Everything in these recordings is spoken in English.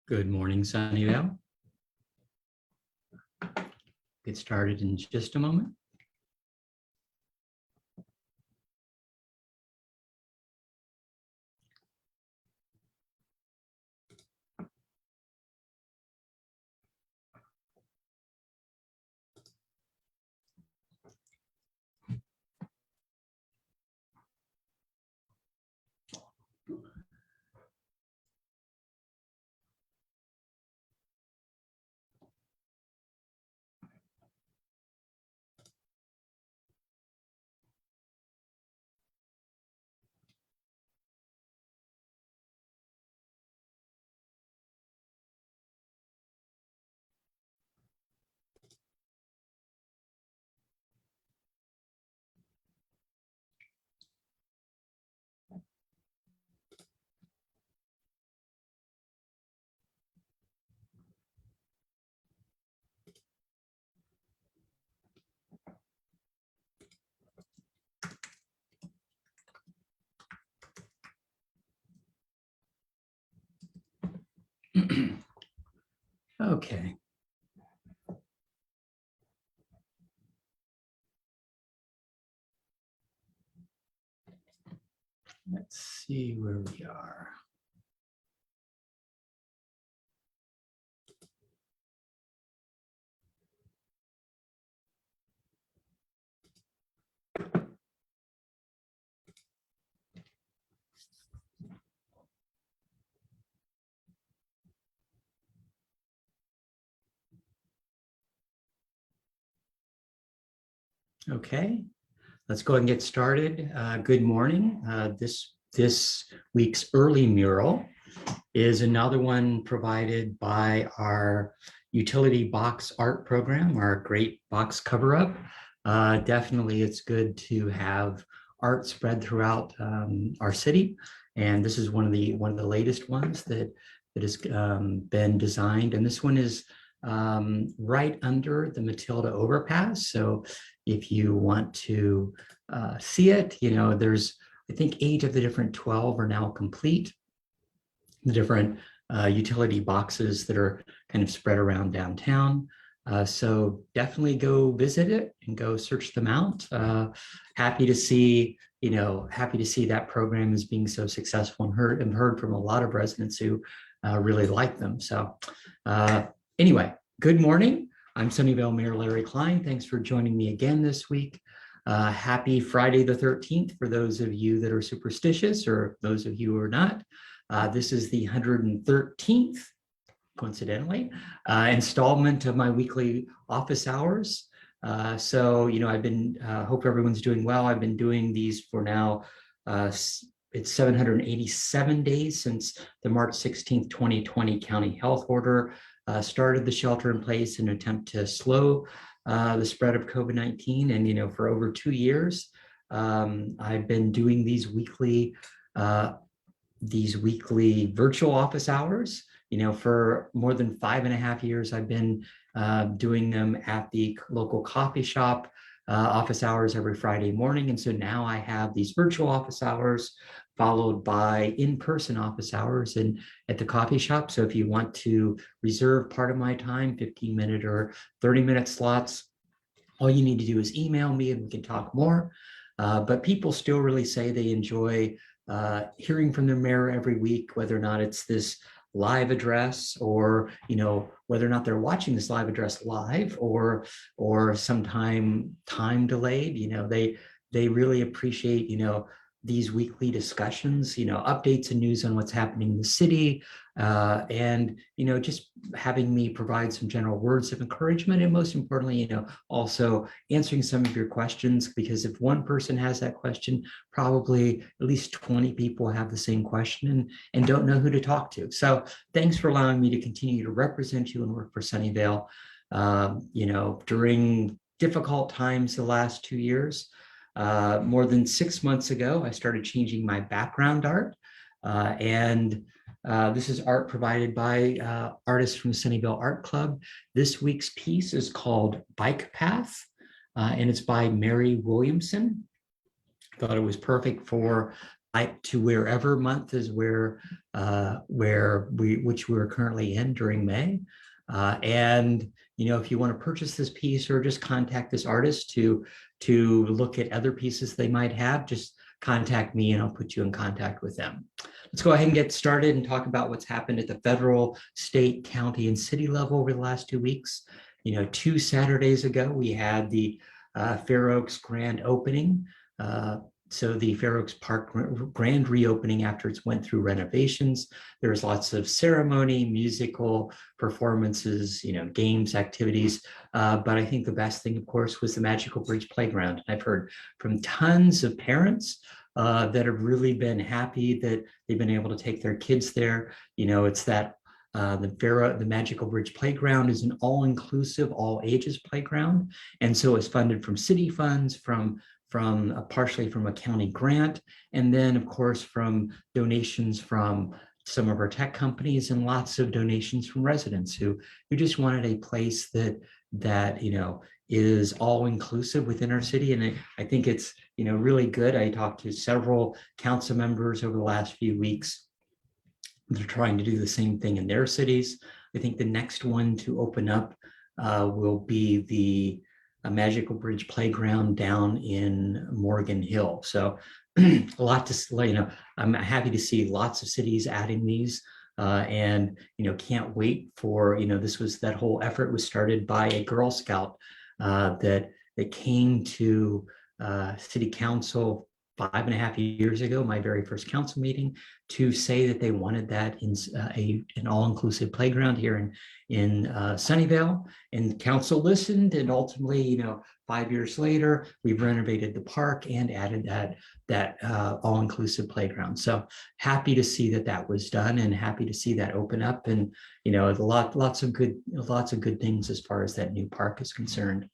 Good morning, Sunnyvale. Get started in just a moment. Okay. Let's see where we are. Okay, let's go ahead and get started. Good morning. This week's early mural is another one provided by our utility box art program, our great box cover up. Definitely, it's good to have art spread throughout our city, and this is one of the latest ones that has been designed. And this one is right under the Matilda overpass. So if you want to see it, there's, I think 8 of the different 12 are now complete. The different utility boxes that are kind of spread around downtown. So definitely go visit it and go search them out. Happy to see that program is being so successful, and heard from a lot of residents who really like them. So anyway, good morning. I'm Sunnyvale Mayor Larry Klein. Thanks for joining me again this week. Happy Friday the 13th for those of you that are superstitious, or those of you who are not. This is the 113th, coincidentally, installment of my weekly office hours. So, I've been, hope everyone's doing well. I've been doing these for now, it's 787 days since the March 16th, 2020 county health order started the shelter in place in an attempt to slow the spread of COVID-19. And, for over 2 years, I've been doing these weekly virtual office hours. For more than 5.5 years, I've been doing them at the local coffee shop, office hours every Friday morning. And so now I have these virtual office hours followed by in-person office hours at the coffee shop. So if you want to reserve part of my time, 15-minute or 30-minute slots, all you need to do is email me and we can talk more. But people still really say they enjoy hearing from their mayor every week, whether or not it's this live address, or whether or not they're watching this live address live or sometime time delayed. They really appreciate these weekly discussions, updates and news on what's happening in the city, and just having me provide some general words of encouragement, and most importantly, also answering some of your questions, because if one person has that question, probably at least 20 people have the same question and don't know who to talk to. So thanks for allowing me to continue to represent you and work for Sunnyvale. During difficult times the last 2 years, more than 6 months ago, I started changing my background art, and this is art provided by artists from Sunnyvale Art Club. This week's piece is called Bike Path, and it's by Mary Williamson. Thought it was perfect for to wherever month is which we're currently in during May. And if you want to purchase this piece or just contact this artist to look at other pieces they might have, just contact me and I'll put you in contact with them. Let's go ahead and get started and talk about what's happened at the federal, state, county, and city level over the last 2 weeks. 2 Saturdays ago, we had the Fair Oaks grand opening. So the Fair Oaks Park grand reopening after it went through renovations. There was lots of ceremony, musical performances, games, activities. But I think the best thing, of course, was the Magical Bridge Playground. I've heard from tons of parents that have really been happy that they've been able to take their kids there. It's that the Magical Bridge Playground is an all-inclusive, all ages playground. And so it's funded from city funds, from partially from a county grant, and then of course from donations from some of our tech companies and lots of donations from residents who just wanted a place that is all inclusive within our city. And I think it's really good. I talked to several council members over the last few weeks. They're trying to do the same thing in their cities. I think the next one to open up will be the Magical Bridge Playground down in Morgan Hill. So a lot to, I'm happy to see lots of cities adding these and, can't wait for, that whole effort was started by a Girl Scout that came to City Council 5.5 years ago, my very first council meeting, to say that they wanted that in an all-inclusive playground here in Sunnyvale. And council listened, and ultimately, 5 years later, we've renovated the park and added that all-inclusive playground. So happy to see that was done, and happy to see that open up. And lots of good things as far as that new park is concerned.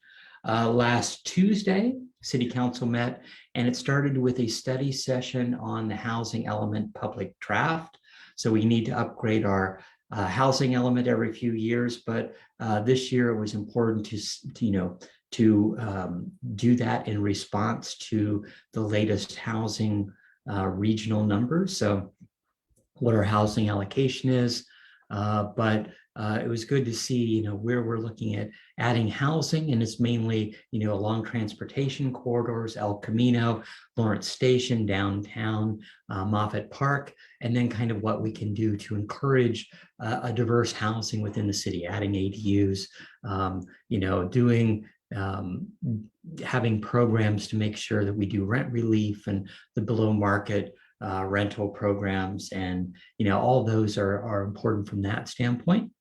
Last Tuesday, City Council met, and it started with a study session on the housing element public draft. So we need to upgrade our housing element every few years, but this year it was important to do that in response to the latest housing regional numbers. So what our housing allocation is, but it was good to see, where we're looking at adding housing, and it's mainly, along transportation corridors, El Camino, Lawrence Station, downtown, Moffett Park, and then kind of what we can do to encourage a diverse housing within the city, adding ADUs, having programs to make sure that we do rent relief and the below market rental programs, and all those are important from that standpoint.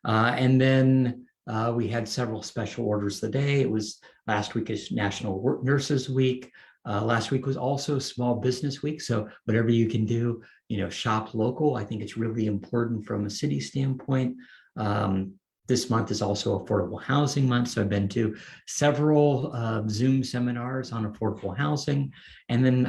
And then we had several special orders of the day. It was last week is National Nurses Week. Last week was also Small Business Week. So whatever you can do, shop local. I think it's really important from a city standpoint. This month is also Affordable Housing Month. So I've been to several Zoom seminars on affordable housing. And then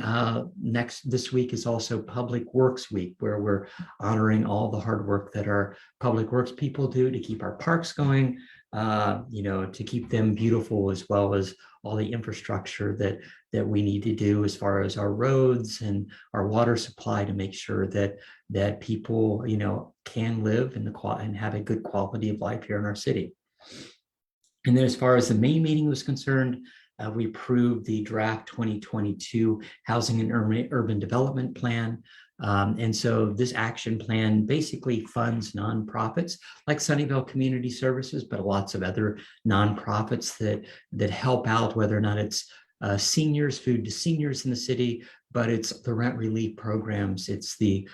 this week is also Public Works Week, where we're honoring all the hard work that our public works people do to keep our parks going, to keep them beautiful, as well as all the infrastructure that we need to do as far as our roads and our water supply to make sure that people, can live and have a good quality of life here in our city. And then as far as the May meeting was concerned, we approved the draft 2022 Housing and Urban Development Plan. And so this action plan basically funds nonprofits like Sunnyvale Community Services, but lots of other nonprofits that help out, whether or not it's seniors, food to seniors in the city, but it's the rent relief programs, it's the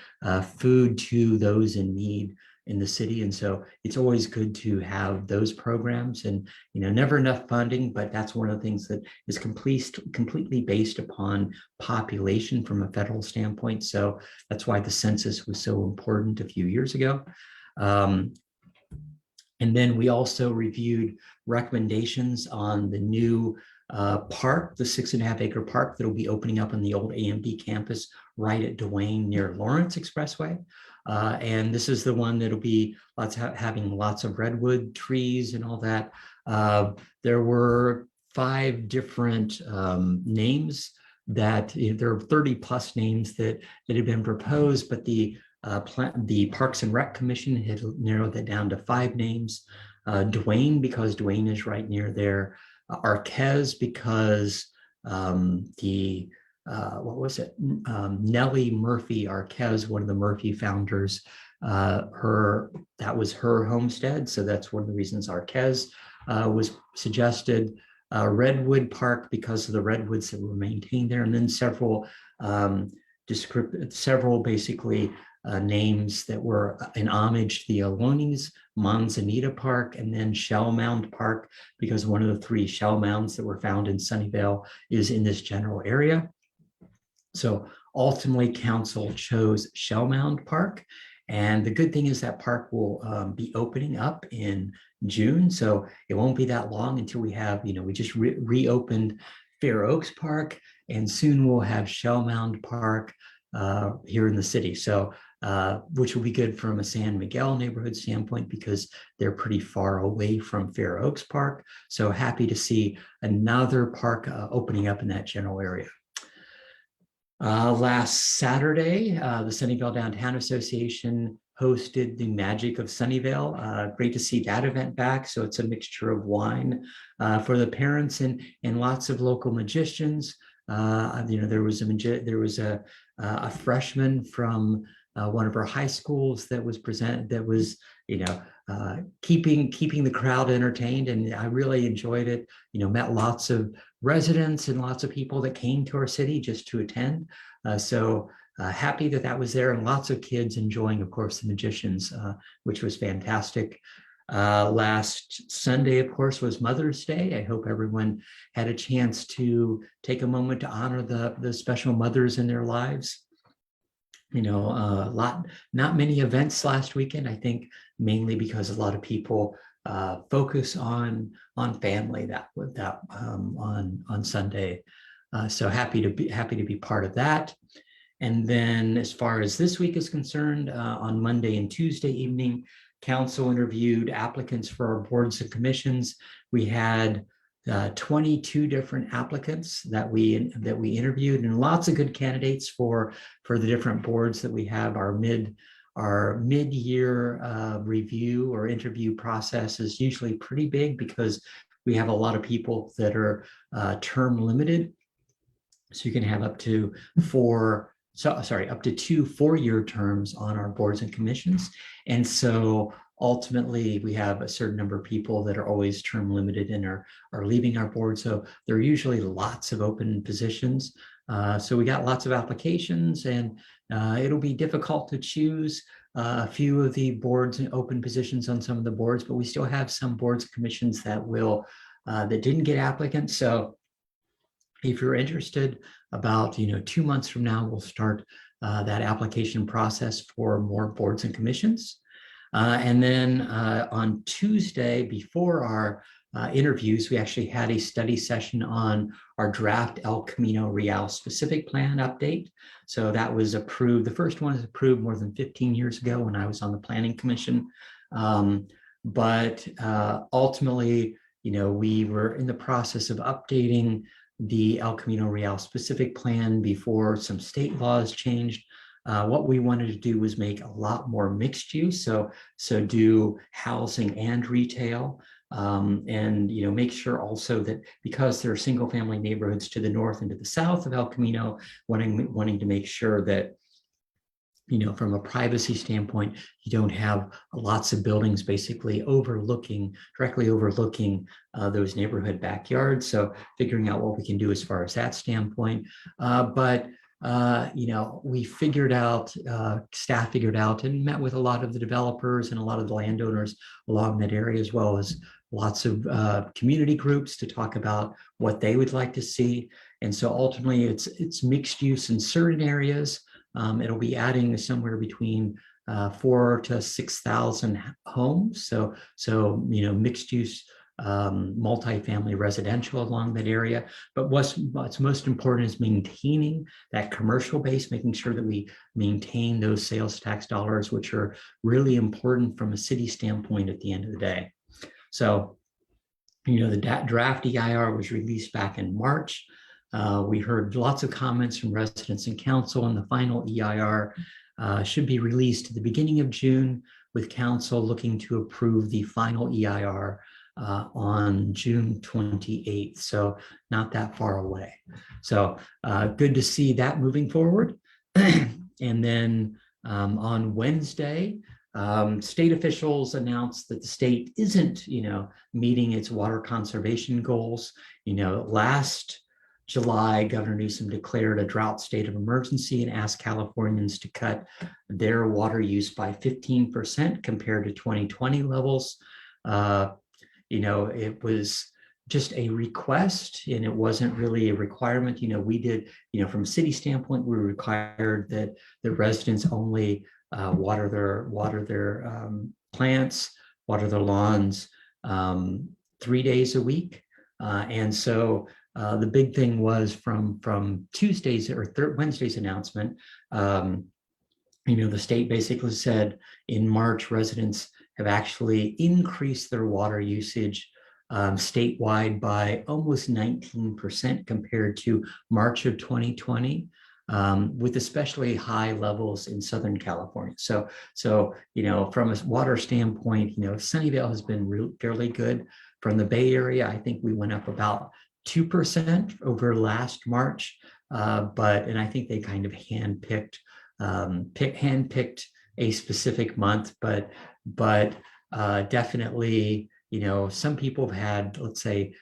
food to those in need in the city. And so it's always good to have those programs, and never enough funding, but that's one of the things that is completely based upon population from a federal standpoint. So that's why the census was so important a few years ago. And then we also reviewed recommendations on the new park, the 6.5-acre park that will be opening up on the old AMD campus right at Duane near Lawrence Expressway. And this is the one that'll be having lots of redwood trees and all that. There were 5 different names that there are 30 plus names that had been proposed, but the Parks and Rec Commission had narrowed that down to 5 names. Dwayne, because Dwayne is right near there. Arquez, because Nellie Murphy Arquez, one of the Murphy founders, that was her homestead. So that's one of the reasons Arquez was suggested. Redwood Park, because of the redwoods that were maintained there, and then several basically names that were in homage to the Ohlonies, Manzanita Park, and then Shell Mound Park, because one of the 3 shell mounds that were found in Sunnyvale is in this general area. So ultimately, council chose Shell Mound Park. And the good thing is that park will be opening up in June. So it won't be that long until we have, we just reopened Fair Oaks Park, and soon we'll have Shell Mound Park here in the city. So which will be good from a San Miguel neighborhood standpoint, because they're pretty far away from Fair Oaks Park. So happy to see another park opening up in that general area. Last Saturday, the Sunnyvale Downtown Association hosted the Magic of Sunnyvale. Great to see that event back. So it's a mixture of wine for the parents and lots of local magicians. There was a freshman from one of our high schools that was keeping the crowd entertained, and I really enjoyed it. Met lots of residents and lots of people that came to our city just to attend. So happy that was there, and lots of kids enjoying, of course, the magicians, which was fantastic. Last Sunday, of course, was Mother's Day. I hope everyone had a chance to take a moment to honor the special mothers in their lives. Not many events last weekend, I think, mainly because a lot of people focus on family on Sunday. So happy to be part of that. And then as far as this week is concerned, on Monday and Tuesday evening, council interviewed applicants for our boards and commissions. We had 22 different applicants that we interviewed, and lots of good candidates for the different boards that we have. Our mid-year review or interview process is usually pretty big, because we have a lot of people that are term limited. So you can have up to 2 4-year terms on our boards and commissions. And so ultimately, we have a certain number of people that are always term limited and are leaving our board. So there are usually lots of open positions. So we got lots of applications, and it'll be difficult to choose a few of the boards and open positions on some of the boards, but we still have some boards and commissions that didn't get applicants. So if you're interested, about 2 months from now, we'll start that application process for more boards and commissions. And then on Tuesday, before our interviews, we actually had a study session on our draft El Camino Real specific plan update. So that was approved. The first one was approved more than 15 years ago when I was on the Planning Commission. But ultimately, we were in the process of updating the El Camino Real specific plan before some state laws changed. What we wanted to do was make a lot more mixed use, so do housing and retail, and make sure also that, because there are single family neighborhoods to the north and to the south of El Camino, wanting to make sure that from a privacy standpoint, you don't have lots of buildings basically directly overlooking those neighborhood backyards. So figuring out what we can do as far as that standpoint. But we figured out, staff figured out, and met with a lot of the developers and a lot of the landowners along that area, as well as lots of community groups, to talk about what they would like to see. And so ultimately, it's mixed use in certain areas. It'll be adding somewhere between 4,000 to 6,000 homes. So mixed use, multifamily residential along that area. But what's most important is maintaining that commercial base, making sure that we maintain those sales tax dollars, which are really important from a city standpoint at the end of the day. So, the draft EIR was released back in March. We heard lots of comments from residents and council, and the final EIR should be released at the beginning of June, with council looking to approve the final EIR on June 28th. So not that far away. So good to see that moving forward. And then on Wednesday, state officials announced that the state isn't, meeting its water conservation goals. Last July, Governor Newsom declared a drought state of emergency and asked Californians to cut their water use by 15% compared to 2020 levels. It was just a request, and it wasn't really a requirement. We did, from a city standpoint, we required that the residents only water their plants, water their lawns 3 days a week. And so the big thing was from Tuesday's or Wednesday's announcement, the state basically said in March, residents have actually increased their water usage statewide by almost 19% compared to March of 2020, with especially high levels in Southern California. So from a water standpoint, Sunnyvale has been fairly good. From the Bay Area, I think we went up about 2% over last March, and I think they kind of handpicked a specific month, but definitely, some people have had, let's say,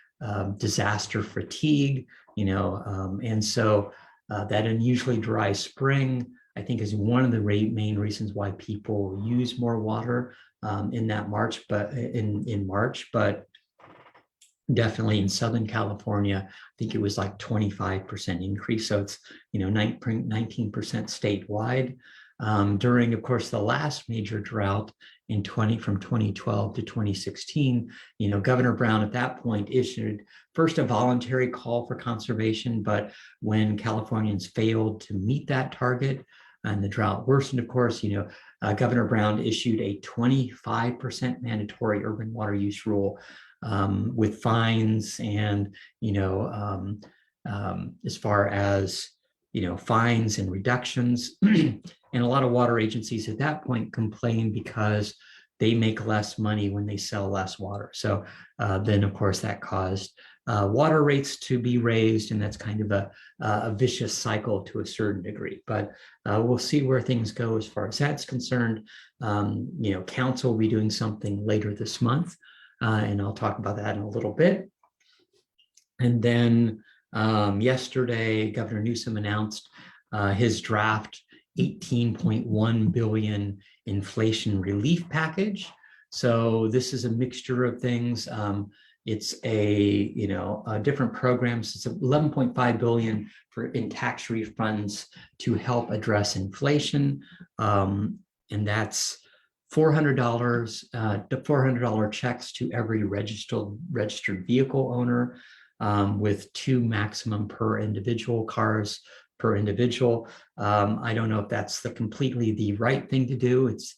disaster fatigue, and so that unusually dry spring, I think, is one of the main reasons why people use more water in March, but definitely in Southern California, I think it was like 25% increase. So it's, 19% statewide. During, of course, the last major drought from 2012 to 2016, Governor Brown at that point issued first a voluntary call for conservation, but when Californians failed to meet that target and the drought worsened, of course, Governor Brown issued a 25% mandatory urban water use rule with fines and, as far as, fines and reductions. And a lot of water agencies at that point complained because they make less money when they sell less water. So then, of course, that caused water rates to be raised, and that's kind of a vicious cycle to a certain degree. But we'll see where things go as far as that's concerned. Council will be doing something later this month, and I'll talk about that in a little bit. And then yesterday, Governor Newsom announced his draft $18.1 billion inflation relief package. So this is a mixture of things. It's different programs. It's $11.5 billion in tax refunds to help address inflation, and that's $400 $400 checks to every registered vehicle owner, with 2 maximum per individual cars per individual. I don't know if that's completely the right thing to do. It's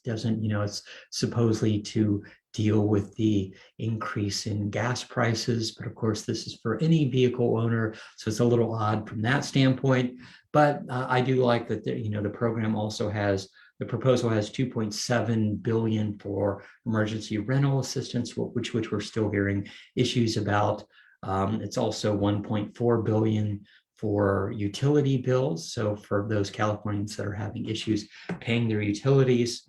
supposedly to deal with the increase in gas prices, but of course this is for any vehicle owner, so it's a little odd from that standpoint. But I do like that the program also has, the proposal has $2.7 billion for emergency rental assistance, which we're still hearing issues about. It's also $1.4 billion for utility bills. So for those Californians that are having issues paying their utilities,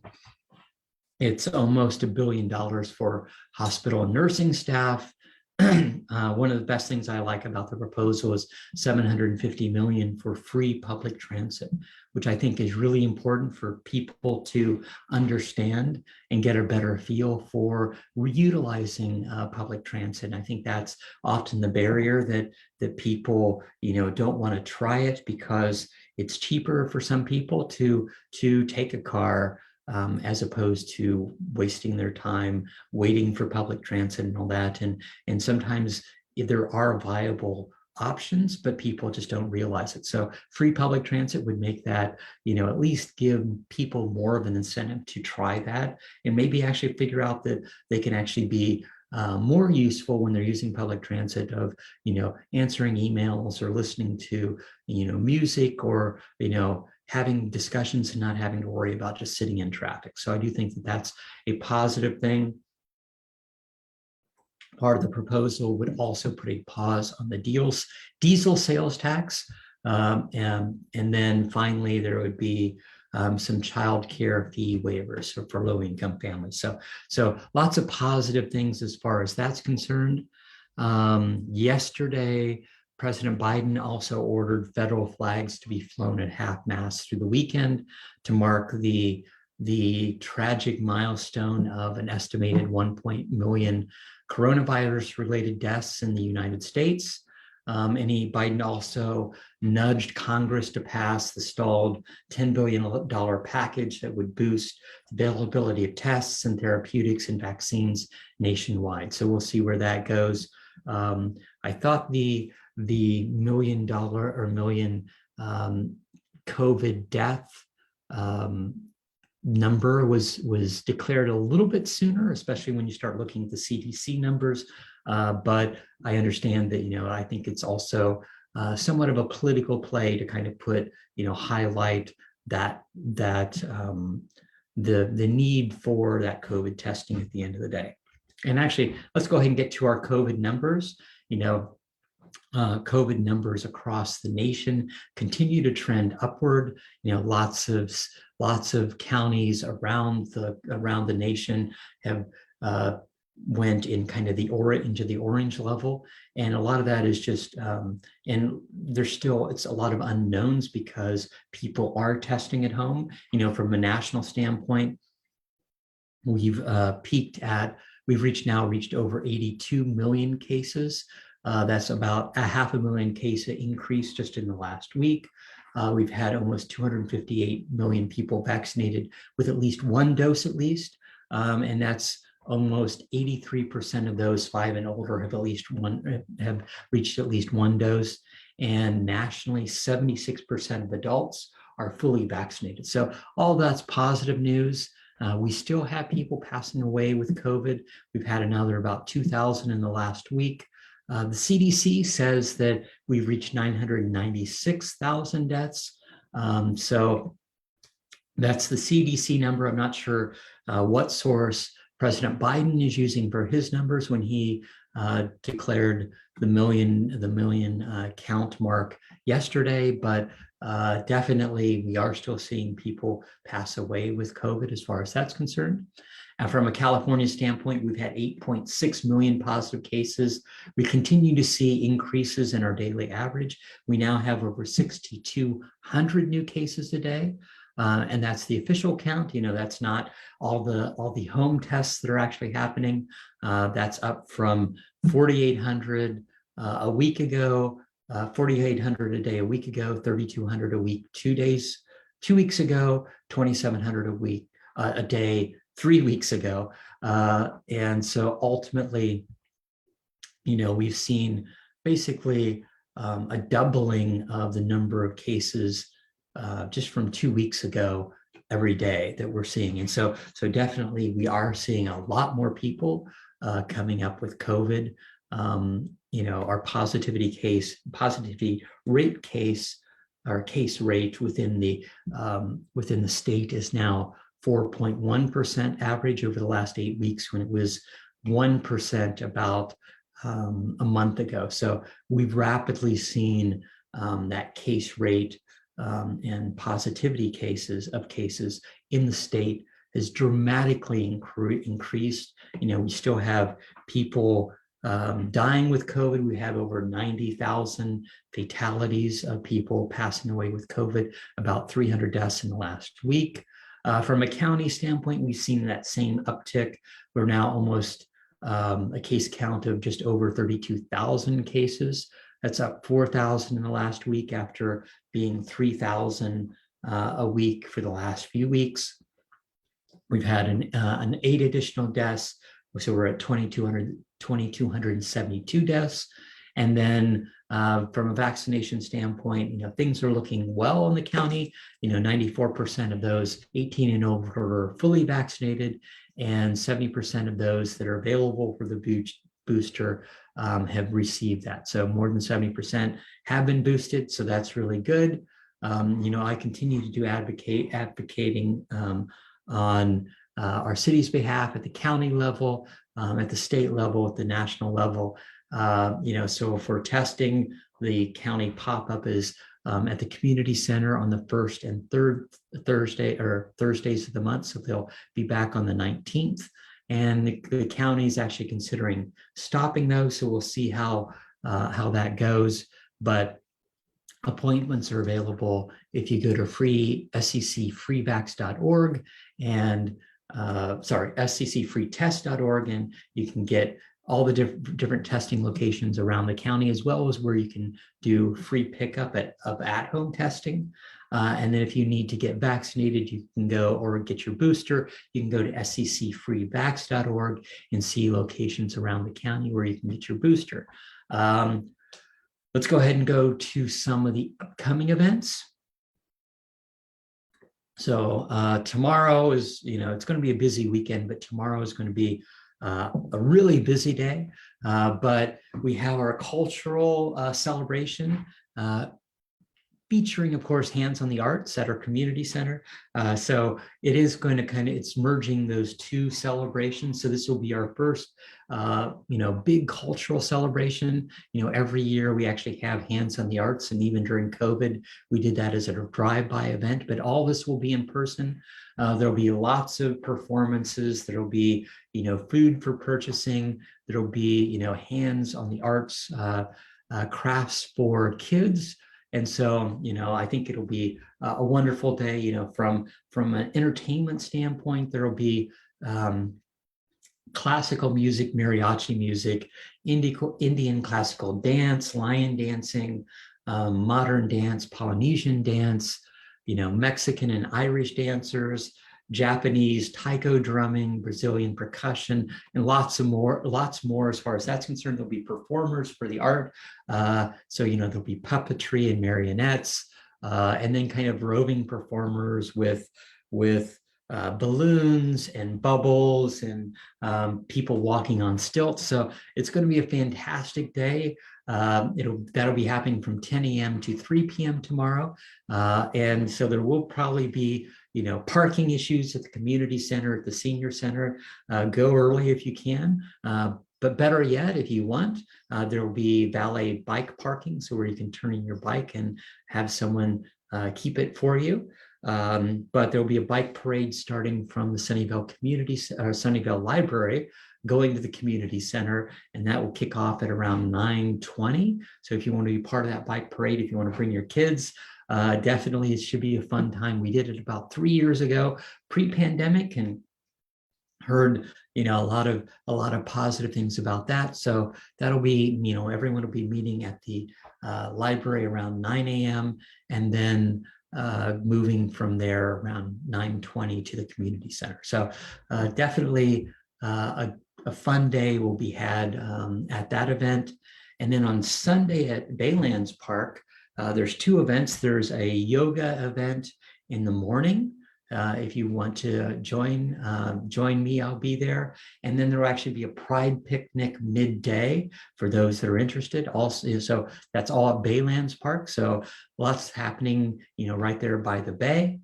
it's almost $1 billion for hospital and nursing staff. One of the best things I like about the proposal is $750 million for free public transit, which I think is really important for people to understand and get a better feel for utilizing public transit. And I think that's often the barrier that people, don't want to try it because it's cheaper for some people to take a car, as opposed to wasting their time waiting for public transit and all that. And sometimes there are viable options, but people just don't realize it. So free public transit would make that, at least give people more of an incentive to try that, and maybe actually figure out that they can actually be more useful when they're using public transit of, answering emails or listening to, music or, having discussions and not having to worry about just sitting in traffic. So I do think that that's a positive thing. Part of the proposal would also put a pause on the diesel sales tax. And then finally, there would be some child care fee waivers for low-income families. So lots of positive things as far as that's concerned. Yesterday, President Biden also ordered federal flags to be flown at half-mast through the weekend to mark the tragic milestone of an estimated 1 million coronavirus-related deaths in the United States. Biden also nudged Congress to pass the stalled $10 billion package that would boost the availability of tests and therapeutics and vaccines nationwide. So we'll see where that goes. I thought the $1 million or million COVID death number was declared a little bit sooner, especially when you start looking at the CDC numbers. But I understand that, I think it's also somewhat of a political play to kind of put, highlight that the need for that COVID testing at the end of the day. And actually, let's go ahead and get to our COVID numbers. COVID numbers across the nation continue to trend upward. Lots of counties around the nation have went in kind of into the orange level, and a lot of that is just and it's a lot of unknowns because people are testing at home. From a national standpoint, we've reached over 82 million cases. That's about a 500,000 case increase just in the last week. We've had almost 258 million people vaccinated with at least one dose at least. And that's almost 83% of those 5 and older have reached at least one dose. And nationally, 76% of adults are fully vaccinated. So all that's positive news. We still have people passing away with COVID. We've had another about 2,000 in the last week. The CDC says that we've reached 996,000 deaths. So that's the CDC number. I'm not sure what source President Biden is using for his numbers when he declared the million count mark yesterday, but definitely we are still seeing people pass away with COVID as far as that's concerned. And from a California standpoint, we've had 8.6 million positive cases. We continue to see increases in our daily average. We now have over 6,200 new cases a day. And that's the official count. That's not all the home tests that are actually happening. That's up from 4,800 a week ago, 4,800 a day a week ago, 3,200 a week 2 weeks ago, 2,700 a day 3 weeks ago. And so ultimately, we've seen basically a doubling of the number of cases just from 2 weeks ago every day that we're seeing. And so definitely we are seeing a lot more people coming up with COVID. Our positivity rate case rate within the state is now 4.1% average over the last 8 weeks, when it was 1% about a month ago. So we've rapidly seen that case rate and positivity cases in the state has dramatically increased. We still have people dying with COVID. We have over 90,000 fatalities of people passing away with COVID, about 300 deaths in the last week. From a county standpoint, we've seen that same uptick. We're now almost a case count of just over 32,000 cases. That's up 4,000 in the last week after being 3,000 a week for the last few weeks. We've had an 8 additional deaths, so we're at 2,272 deaths. And then from a vaccination standpoint, things are looking well in the county. 94% of those 18 and over are fully vaccinated, and 70% of those that are available for the booster have received that. So more than 70% have been boosted. So that's really good. I continue to do advocating on our city's behalf at the county level, at the state level, at the national level. So for testing, the county pop-up is at the community center on the first and third Thursdays of the month. So they'll be back on the 19th. And the county is actually considering stopping those. So we'll see how that goes. But appointments are available if you go to secfreevax.org and sccfreetest.org, and you can get all the different testing locations around the county, as well as where you can do free pickup of at-home testing. And then if you need to get vaccinated, you can go or get your booster. You can go to secfreevax.org and see locations around the county where you can get your booster. Let's go ahead and go to some of the upcoming events. So tomorrow is, it's going to be a busy weekend, but tomorrow is going to be a really busy day. But we have our cultural celebration featuring, of course, Hands on the Arts at our community center. So it is going to it's merging those two celebrations. So this will be our first, big cultural celebration. Every year we actually have Hands on the Arts, and even during COVID, we did that as a drive-by event, but all this will be in person. There'll be lots of performances. There'll be, food for purchasing. There'll be, Hands on the Arts crafts for kids. And so, I think it'll be a wonderful day. From an entertainment standpoint, there'll be classical music, mariachi music, Indian classical dance, lion dancing, modern dance, Polynesian dance, Mexican and Irish dancers, Japanese taiko drumming, Brazilian percussion, and lots more as far as that's concerned. There'll be performers for the art. So, there'll be puppetry and marionettes, and then kind of roving performers with balloons and bubbles and people walking on stilts. So it's going to be a fantastic day. That'll be happening from 10 a.m. to 3 p.m. tomorrow. And so there will probably be, parking issues at the community center, at the senior center. Go early if you can. But better yet, if you want, there will be valet bike parking, so where you can turn in your bike and have someone keep it for you. But there'll be a bike parade starting from the Sunnyvale Library, going to the community center, and that will kick off at around 9:20. So if you want to be part of that bike parade, if you want to bring your kids, definitely it should be a fun time. We did it about 3 years ago, pre-pandemic, and heard a lot of positive things about that. So that'll be, everyone will be meeting at the library around 9 a.m. and then moving from there around 9:20 to the community center. So definitely a fun day will be had at that event. And then on Sunday at Baylands Park, there's two events. There's a yoga event in the morning. If you want to join me, I'll be there. And then there will actually be a pride picnic midday for those that are interested. Also, so that's all at Baylands Park. So lots happening, right there by the bay.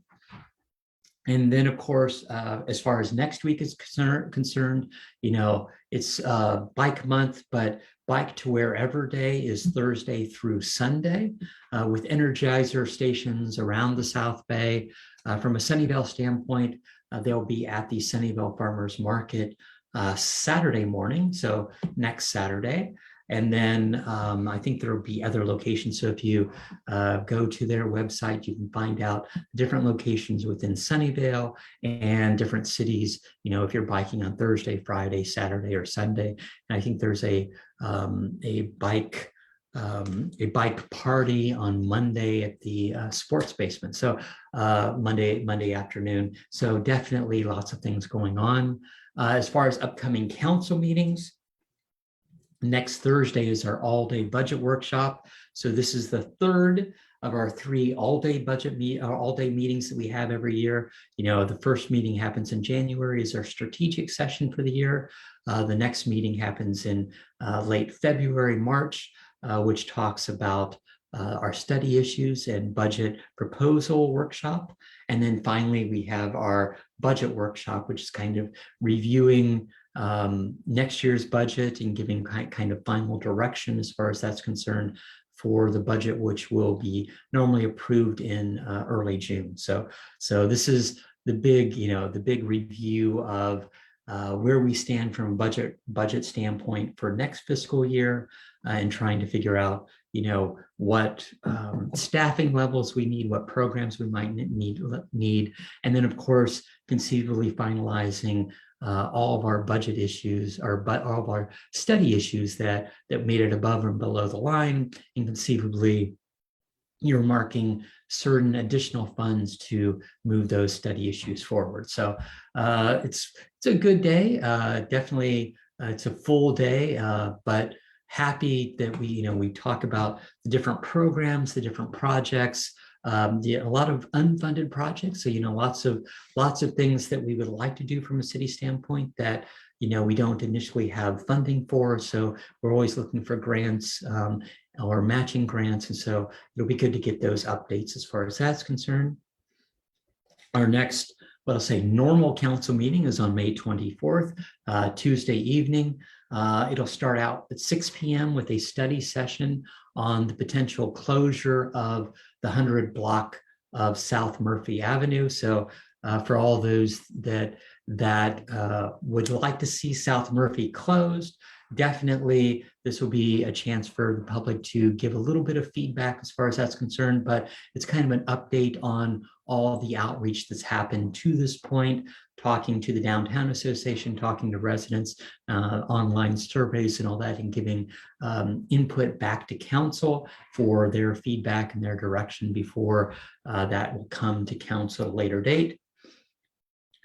And then, of course, as far as next week is concerned, it's Bike Month, but Bike to Wherever Day is Thursday through Sunday with Energizer stations around the South Bay. From a Sunnyvale standpoint, they'll be at the Sunnyvale Farmers Market Saturday morning, so next Saturday. And then I think there will be other locations. So if you go to their website, you can find out different locations within Sunnyvale and different cities, if you're biking on Thursday, Friday, Saturday, or Sunday. And I think there's a bike party on Monday at the sports basement. So Monday afternoon. So definitely lots of things going on. As far as upcoming council meetings, next Thursday is our all-day budget workshop. So this is the third of our 3 all-day all-day meetings that we have every year. The first meeting happens in January, is our strategic session for the year. The next meeting happens in late February, March, which talks about our study issues and budget proposal workshop. And then finally, we have our budget workshop, which is kind of reviewing next year's budget and giving kind of final direction as far as that's concerned for the budget, which will be normally approved in early June. So this is the big, the big review of where we stand from a budget standpoint for next fiscal year, and trying to figure out, what staffing levels we need, what programs we might need, and then of course conceivably finalizing all of our budget issues, or all of our study issues that made it above and below the line, and conceivably earmarking certain additional funds to move those study issues forward. So it's a good day. Definitely, it's a full day, but happy that we talk about the different programs, the different projects, a lot of unfunded projects. So lots of things that we would like to do from a city standpoint that we don't initially have funding for. So we're always looking for grants or matching grants, and so it'll be good to get those updates as far as that's concerned. Our next, I'll say, normal council meeting is on May 24th, Tuesday evening. It'll start out at 6 p.m. with a study session on the potential closure of the 100 block of South Murphy Avenue. So for all those that would like to see South Murphy closed, definitely this will be a chance for the public to give a little bit of feedback as far as that's concerned, but it's kind of an update on all the outreach that's happened to this point, talking to the Downtown Association, talking to residents, online surveys and all that, and giving input back to council for their feedback and their direction before that will come to council at a later date.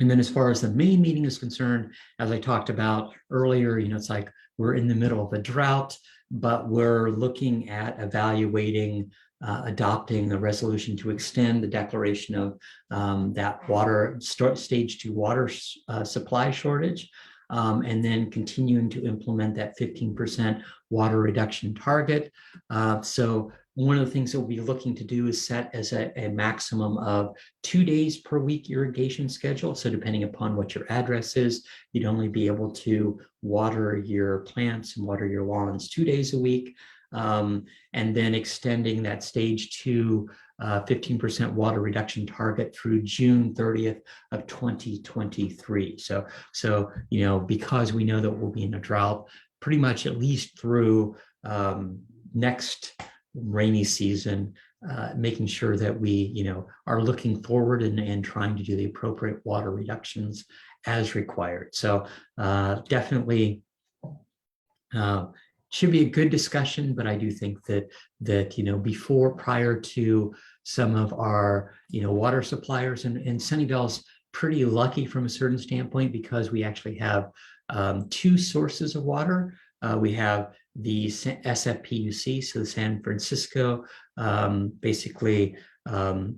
And then as far as the main meeting is concerned, as I talked about earlier, it's like we're in the middle of a drought, but we're looking at evaluating adopting a resolution to extend the declaration of that stage 2 water supply shortage, and then continuing to implement that 15% water reduction target. So one of the things that we'll be looking to do is set as a maximum of 2 days per week irrigation schedule. So depending upon what your address is, you'd only be able to water your plants and water your lawns 2 days a week. And then extending that stage 2 15% water reduction target through June 30th of 2023. So because we know that we'll be in a drought pretty much at least through next rainy season, making sure that we are looking forward and trying to do the appropriate water reductions as required. So definitely should be a good discussion, but I do think that prior to some of our water suppliers, and Sunnyvale's pretty lucky from a certain standpoint because we actually have 2 sources of water. We have the SFPUC, so the San Francisco, basically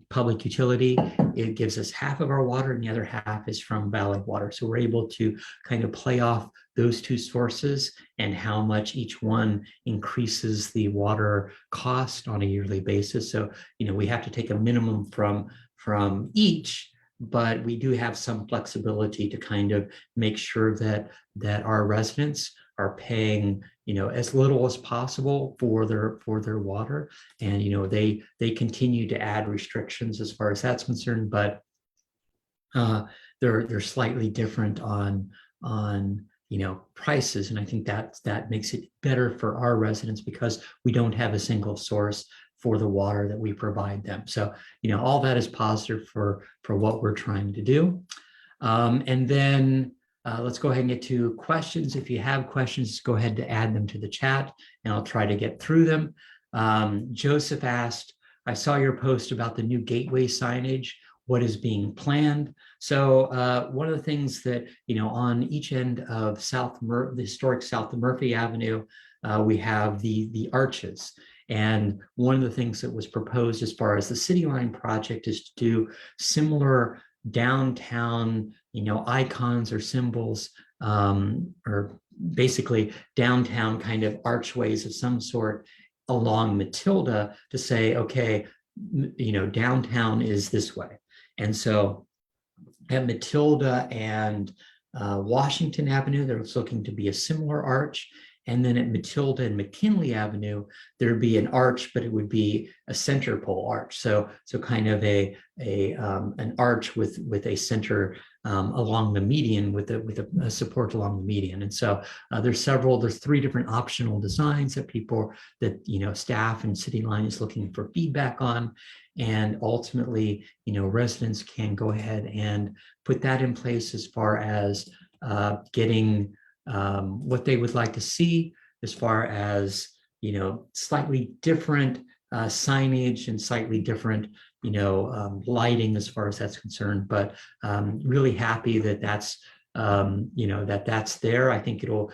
public utility. It gives us half of our water and the other half is from Valley Water. So we're able to kind of play off those 2 sources and how much each one increases the water cost on a yearly basis. So, we have to take a minimum from each, but we do have some flexibility to kind of make sure that our residents are paying as little as possible for their water, and they continue to add restrictions as far as that's concerned, but they're slightly different on prices, and I think that makes it better for our residents because we don't have a single source for the water that we provide them. So all that is positive for what we're trying to do. And then let's go ahead and get to questions. If you have questions, go ahead to add them to the chat and I'll try to get through them. Joseph asked, I saw your post about the new gateway signage. What is being planned? So one of the things that, on each end of the historic South Murphy Avenue, we have the arches. And one of the things that was proposed as far as the City Line project is to do similar downtown, icons or symbols, or basically downtown kind of archways of some sort along Matilda to say, okay, downtown is this way. And so at Matilda and Washington Avenue, there was looking to be a similar arch. And then at Matilda and McKinley Avenue, there'd be an arch, but it would be a center pole arch. So kind of an arch with a center along the median, with a support along the median. And so there's 3 different optional designs that staff and City Line is looking for feedback on. And ultimately, residents can go ahead and put that in place as far as getting what they would like to see, as far as slightly different signage and slightly different lighting as far as that's concerned. But really happy that that's that's there. I think it'll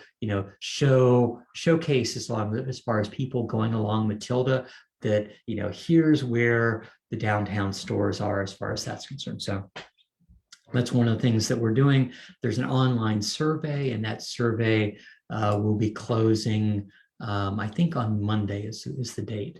showcase as far as people going along Matilda, that here's where the downtown stores are as far as that's concerned. So that's one of the things that we're doing. There's an online survey, and that survey will be closing, I think on Monday is the date.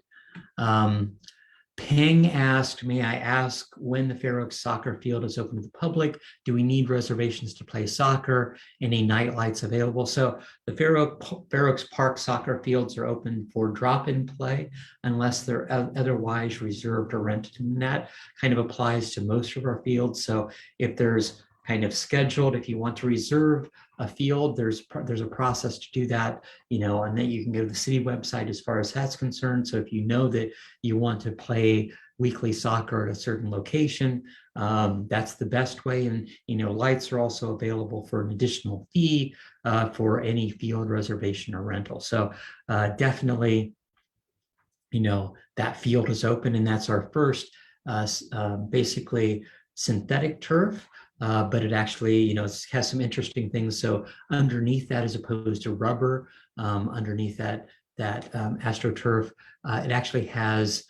Ping asked, may I ask when the Fair Oaks soccer field is open to the public? Do we need reservations to play soccer? Any night lights available? So the Fair Oaks Park soccer fields are open for drop-in play unless they're otherwise reserved or rented. And that kind of applies to most of our fields. So if there's kind of scheduled, if you want to reserve a field, there's a process to do that, and then you can go to the city website as far as that's concerned. So if you know that you want to play weekly soccer at a certain location, that's the best way. And lights are also available for an additional fee for any field reservation or rental. So definitely, that field is open, and that's our first basically synthetic turf. But it actually, has some interesting things. So underneath that, as opposed to rubber, underneath that AstroTurf, it actually has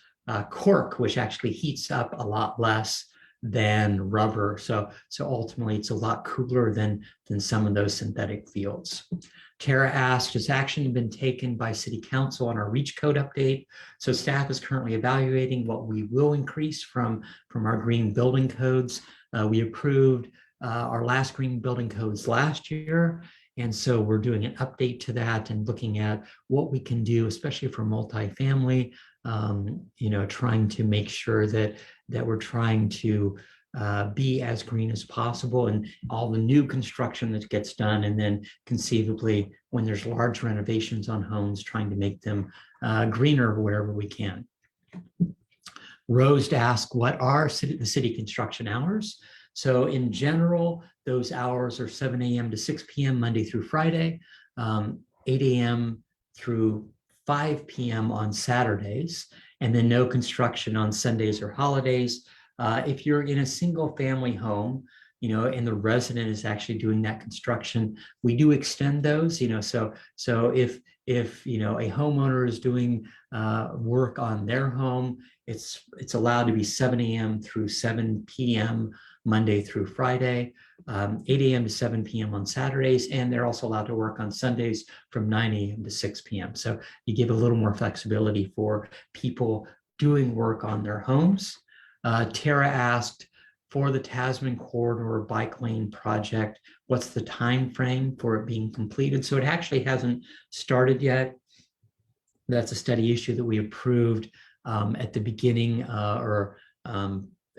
cork, which actually heats up a lot less than rubber. So ultimately, it's a lot cooler than some of those synthetic fields. Tara asked, has action been taken by City Council on our REACH code update? So staff is currently evaluating what we will increase from our green building codes. We approved our last green building codes last year. And so we're doing an update to that and looking at what we can do, especially for multifamily, trying to make sure that we're trying to be as green as possible, and all the new construction that gets done. And then conceivably, when there's large renovations on homes, trying to make them greener wherever we can. Rose asked, what are the city construction hours? So in general, those hours are 7 a.m. to 6 p.m. Monday through Friday, 8 a.m. through 5 p.m. on Saturdays, and then no construction on Sundays or holidays. If you're in a single family home, and the resident is actually doing that construction, we do extend those, so if a homeowner is doing work on their home, it's allowed to be 7 a.m. through 7 p.m. Monday through Friday, 8 a.m. to 7 p.m. on Saturdays, and they're also allowed to work on Sundays from 9 a.m. to 6 p.m. So you give a little more flexibility for people doing work on their homes. Tara asked, for the Tasman Corridor bike lane project, what's the time frame for it being completed? So it actually hasn't started yet. That's a study issue that we approved at the beginning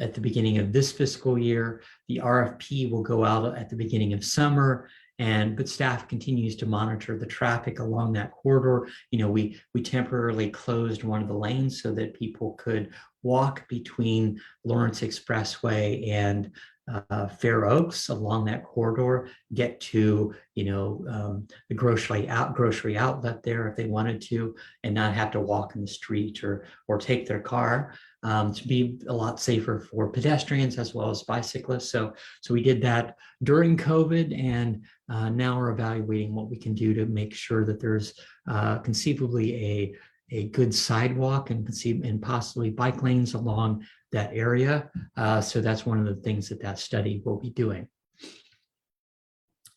at the beginning of this fiscal year. The RFP will go out at the beginning of summer, but staff continues to monitor the traffic along that corridor. We temporarily closed one of the lanes so that people could walk between Lawrence Expressway and Fair Oaks along that corridor, get to the grocery outlet there if they wanted to, and not have to walk in the street or take their car, to be a lot safer for pedestrians as well as bicyclists. So we did that during COVID, and now we're evaluating what we can do to make sure that there's conceivably a good sidewalk and possibly bike lanes along that area. So that's one of the things that study will be doing.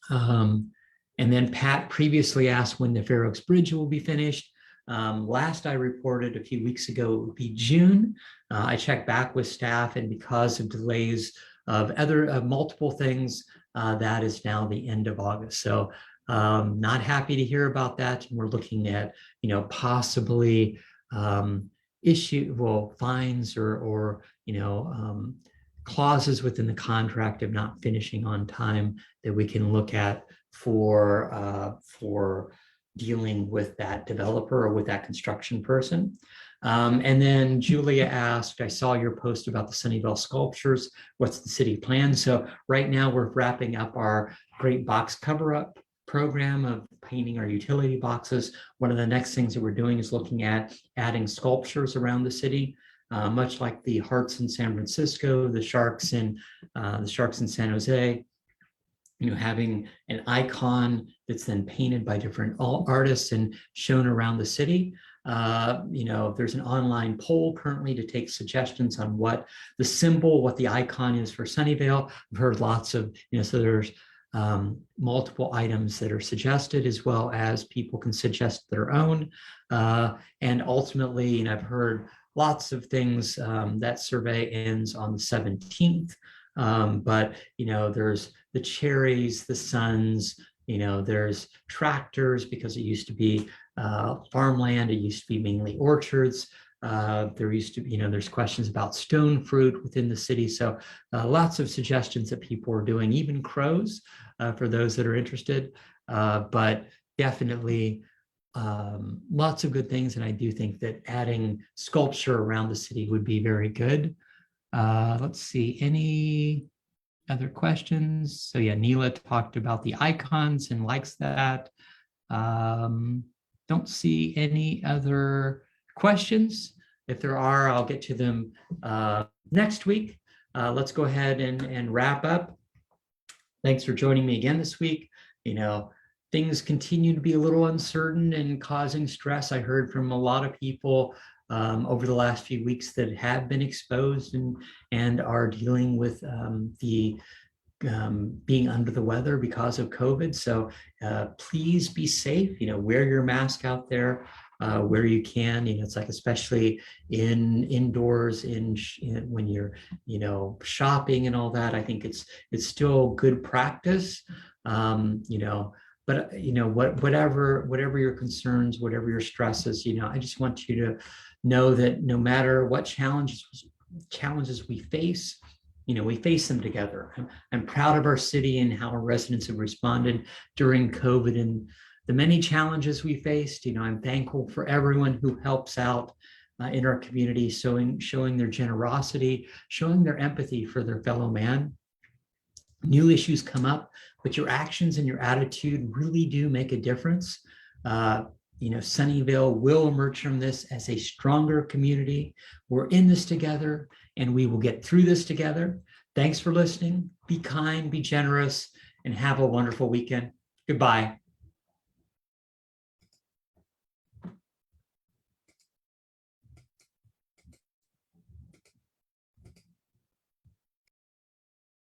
And then Pat previously asked when the Fair Oaks Bridge will be finished. Last I reported a few weeks ago, it would be June. I checked back with staff, and because of delays of multiple things, that is now the end of August. So not happy to hear about that. And we're looking at, possibly fines or clauses within the contract of not finishing on time that we can look at for dealing with that developer or with that construction person. And then Julia asked, I saw your post about the Sunnyvale sculptures. What's the city plan? So right now we're wrapping up our great box cover up program of painting our utility boxes. One of the next things that we're doing is looking at adding sculptures around the city, much like the Hearts in San Francisco, the Sharks in San Jose. Having an icon that's then painted by different artists and shown around the city. There's an online poll currently to take suggestions on what the icon is for Sunnyvale. I've heard lots of, so there's multiple items that are suggested, as well as people can suggest their own. And ultimately, I've heard lots of things. That survey ends on the 17th. But there's the cherries, the suns, there's tractors, because it used to be farmland. It used to be mainly orchards. There used to be, there's questions about stone fruit within the city. So lots of suggestions that people are doing, even crows, for those that are interested. But definitely lots of good things. And I do think that adding sculpture around the city would be very good. Let's see, any other questions? So yeah, Neela talked about the icons and likes that. Don't see any other questions. If there are, I'll get to them next week. Let's go ahead and wrap up. Thanks for joining me again this week. Things continue to be a little uncertain and causing stress. I heard from a lot of people over the last few weeks that have been exposed and are dealing with being under the weather because of COVID. So please be safe. Wear your mask out there where you can. It's like, especially indoors, when you're shopping and all that. I think it's still good practice. But whatever your concerns, whatever your stresses, I just want you to know that no matter what challenges we face, we face them together. I'm proud of our city and how our residents have responded during COVID and the many challenges we faced. I'm thankful for everyone who helps out in our community, showing their generosity, showing their empathy for their fellow man. New issues come up, but your actions and your attitude really do make a difference. Sunnyvale will emerge from this as a stronger community. We're in this together, and we will get through this together. Thanks for listening. Be kind, be generous, and have a wonderful weekend. Goodbye.